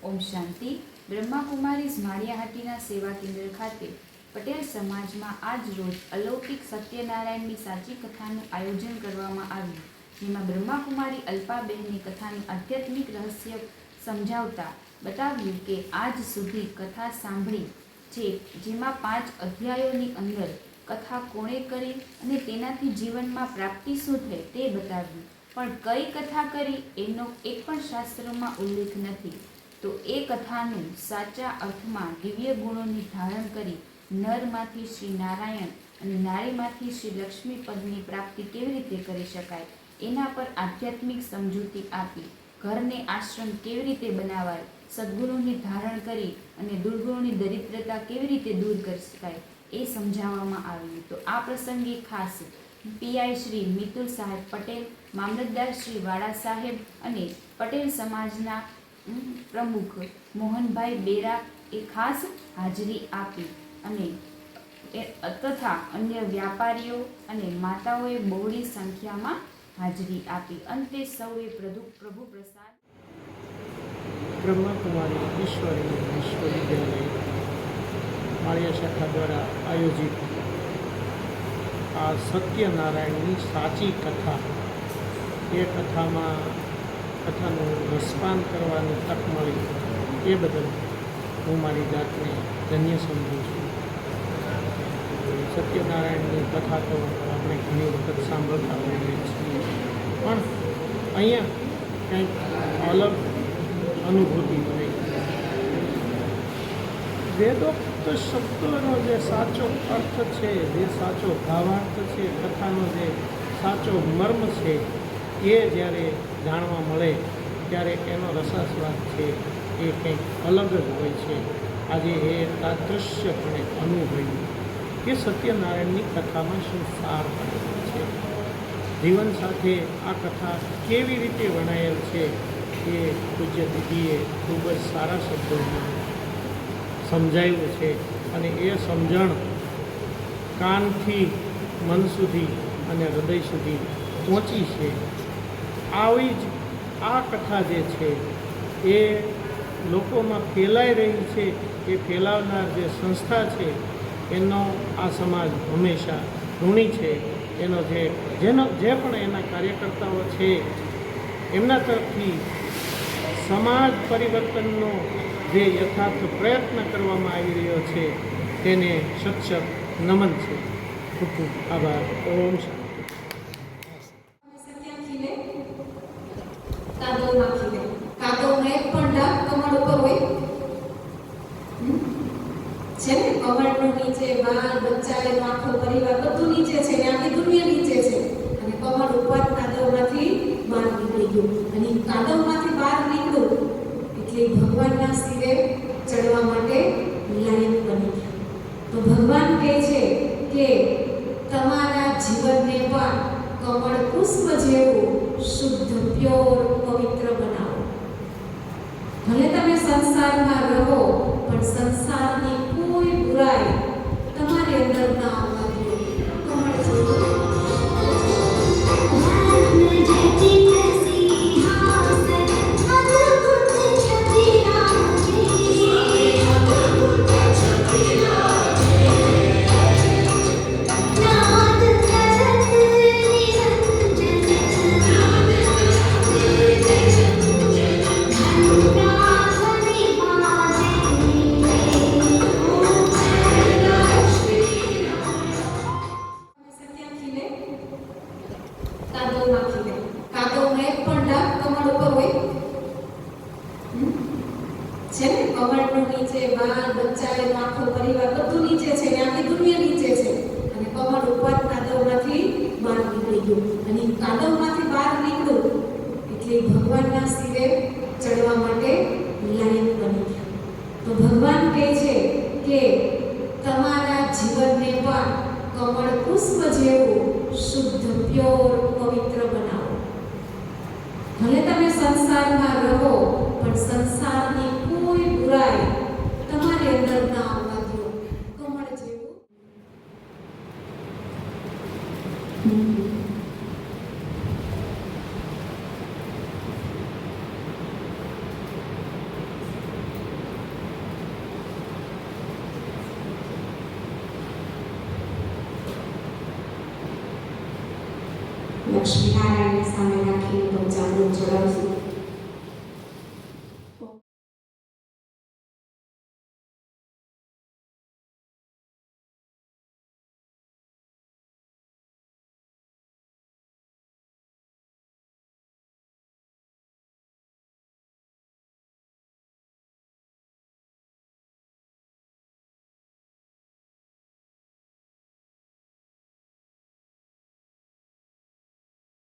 ઓમ શાંતિ. બ્રહ્માકુમારીઝ માળિયાહાટીના સેવા કેન્દ્ર ખાતે પટેલ સમાજમાં આજ રોજ અલૌકિક સત્યનારાયણની સાચી કથાનું આયોજન કરવામાં આવ્યું, જેમાં બ્રહ્માકુમારી અલ્પાબહેનની કથાનું આધ્યાત્મિક રહસ્ય સમજાવતા બતાવ્યું કે આજ સુધી કથા સાંભળી છે, જેમાં 5 અધ્યાયોની અંદર કથા કોણે કરી અને તેનાથી જીવનમાં પ્રાપ્તિ શું થઈ તે બતાવ્યું, પણ કઈ કથા કરી એનો એક પણ શાસ્ત્રમાં ઉલ્લેખ નથી. તો એ કથાનું સાચા અર્થમાં દિવ્ય ગુણોની ધારણ કરી નરમાંથી શ્રી નારાયણ અને નારીમાંથી શ્રી લક્ષ્મી પદની પ્રાપ્તિ કેવી રીતે કરી શકાય એના પર આધ્યાત્મિક સમજૂતી આપી, ઘરને આશ્રમ કેવી રીતે બનાવાય, સદ્ગુણોની ધારણ કરી અને દુર્ગુણોની દરિદ્રતા કેવી રીતે દૂર કરી શકાય એ સમજાવવામાં આવ્યું. તો આ પ્રસંગે ખાસ પીઆઈ શ્રી મિતુલ સાહેબ પટેલ, મામલતદાર શ્રી વાડા સાહેબ અને પટેલ સમાજના પ્રમુખ મોહનભાઈ બેરા એ ખાસ હાજરી આપી અને તથા અન્ય વ્યાપારીઓ અને માતાઓએ બહોળી સંખ્યામાં હાજરી આપી. અંતે સૌએ પ્રભુ પ્રસાદ. બ્રહ્માકુમારી ઈશ્વરી વિશ્વવિદ્યાલય માળિયા શાખા દ્વારા આયોજિત આ સત્યનારાયણની સાચી કથા, એ કથાનું રસપાન કરવાની તક મળી એ બદલ હું મારી જાતને ધન્ય સમજું છું. સત્યનારાયણની કથા તો આપણે ઘણી વખત સાંભળતા હોઈએ છીએ, પણ અહીંયા કંઈક અલગ અનુભૂતિ મળી. વેદોક્ત શબ્દોનો જે સાચો અર્થ છે, જે સાચો ભાવાર્થ છે, કથાનો જે સાચો મર્મ છે, એ જ્યારે જાણવા મળે ત્યારે એનો રસાસ્વાદ છે એ કંઈક અલગ જ હોય છે. આજે એ તાદૃશ્યપણે અનુભવ્યું કે સત્યનારાયણની કથામાં શું સાર છે, જીવન સાથે આ કથા કેવી રીતે વણાયેલ છે એ પૂજ્ય દીદીએ ખૂબ જ સારા શબ્દોમાં સમજાવ્યું છે અને એ સમજણ કાનથી મન સુધી અને હૃદય સુધી પહોંચી છે. આવી જ આ કથા જે છે એ લોકોમાં ફેલાઈ રહી છે, એ ફેલાવનાર જે સંસ્થા છે એનો આ સમાજ હંમેશા ઋણી છે. એનો જે પણ એના કાર્યકર્તાઓ છે એમના તરફથી સમાજ પરિવર્તનનો જે યથાર્થ પ્રયત્ન કરવામાં આવી રહ્યો છે તેને સત નમન છે. ખૂબ ખૂબ આભાર. ઓમ શાંતિ. કમળનું નીચે બાળ બચ્ચા એનો આખો પરિવાર બધું નીચે છે, આખી દુનિયા નીચે છે અને કમળ ઉપર કાદવમાંથી બહાર નીકળી ગયું અને કાદવમાંથી બહાર નીકળ્યું એટલે ભગવાનના શિરે ચડવા માટે લાયક બની ગયા. તો ભગવાન કહે છે કે તમારા જીવનને પણ કમળ પુષ્પ જેવું શુદ્ધ પ્યોર પવિત્ર બનાવો. ભલે તમે સંસારમાં રહો પણ સંસારની કોઈ બુરાઈ તમારી અંદર ના આવવા દો. કમળ જેવું કમળનું નીચે બાળ બચ્ચા એનો આખો પરિવાર બધું નીચે છે, આખી દુનિયા નીચે છે અને કમળ ઉપર કાદવમાંથી બહાર નીકળી ગયું અને કાદવમાંથી બહાર નીકળ્યું એટલે ભગવાનના શિરે ચડવા માટે લાયક બની ગયા. તો ભગવાન કહે છે કે તમારા જીવનને પણ કમળ પુષ્પ જેવું શુદ્ધ પ્યોર પવિત્ર બનાવો. ભલે તમે સંસારમાં રહો પણ સંસારની કોઈ બુરાઈ તમારી અંદર ના આવવા દો. કમળ જેવું લક્ષ્મીનારાયણની સામે રાખીને પંચામૃત ચડાવશું.